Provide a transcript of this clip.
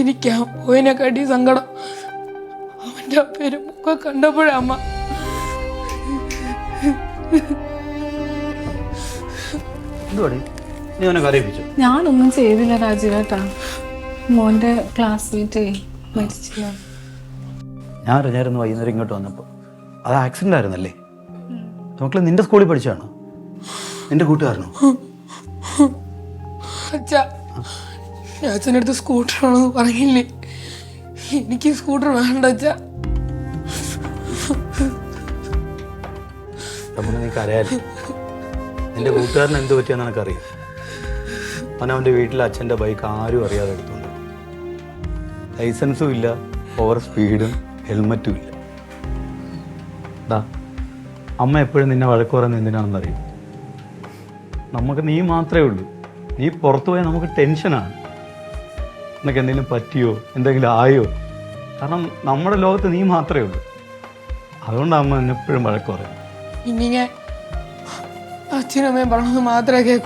എനിക്ക് ആ പോയിനെക്കാട്ടി സങ്കടം അവൻ്റെ ആ പെരുമുഖം കണ്ടപ്പോഴമ്മ. ഞാനൊന്നും ചെയ്തില്ല രാജീവേട്ടാ. മോന്റെ ക്ലാസ്മേറ്റ് മരിച്ചില്ല. ഞാൻ അറിഞ്ഞായിരുന്നു വൈകുന്നേരം ഇങ്ങോട്ട് വന്നപ്പോൾ. അത് ആക്സിഡന്റ് ആയിരുന്നല്ലേ? മക്കളെ നിന്റെ സ്കൂളിൽ പഠിച്ചാണോ? നിന്റെ കൂട്ടുകാരനോ? അച്ഛാ, അച്ഛനടുത്ത് സ്കൂട്ടറാണെന്ന് പറഞ്ഞില്ലേ? എനിക്ക് സ്കൂട്ടർ വേണ്ട അച്ഛാ. നിനക്ക് അറിയാലോ നിന്റെ കൂട്ടുകാരൻ എന്ത് പറ്റിയെന്ന് എനിക്കറിയാം. അവനവൻ്റെ വീട്ടിൽ അച്ഛൻ്റെ ബൈക്ക് ആരും അറിയാതെ എടുത്തുകൊണ്ട്, ലൈസൻസും ഇല്ല, ഓവർ സ്പീഡും ഹെൽമറ്റും ഇല്ല. അമ്മ എപ്പോഴും നിന്നെ വഴക്ക് പറയുന്നത് എന്തിനാണെന്നറിയും? നമുക്ക് നീ മാത്രമേ ഉള്ളൂ. നീ പുറത്തു പോയാൽ നമുക്ക് ടെൻഷനാണ്. നിനക്ക് എന്തെങ്കിലും പറ്റിയോ എന്തെങ്കിലും ആയോ? കാരണം നമ്മുടെ ലോകത്ത് നീ മാത്രമേ ഉള്ളൂ. അതുകൊണ്ടാണ് അമ്മ എന്നെ എപ്പോഴും വഴക്ക് പറയും. ഇനി ഞാൻ അച്ഛനും അമ്മയും പറഞ്ഞത് മാത്രമേ കേൾക്കൂ.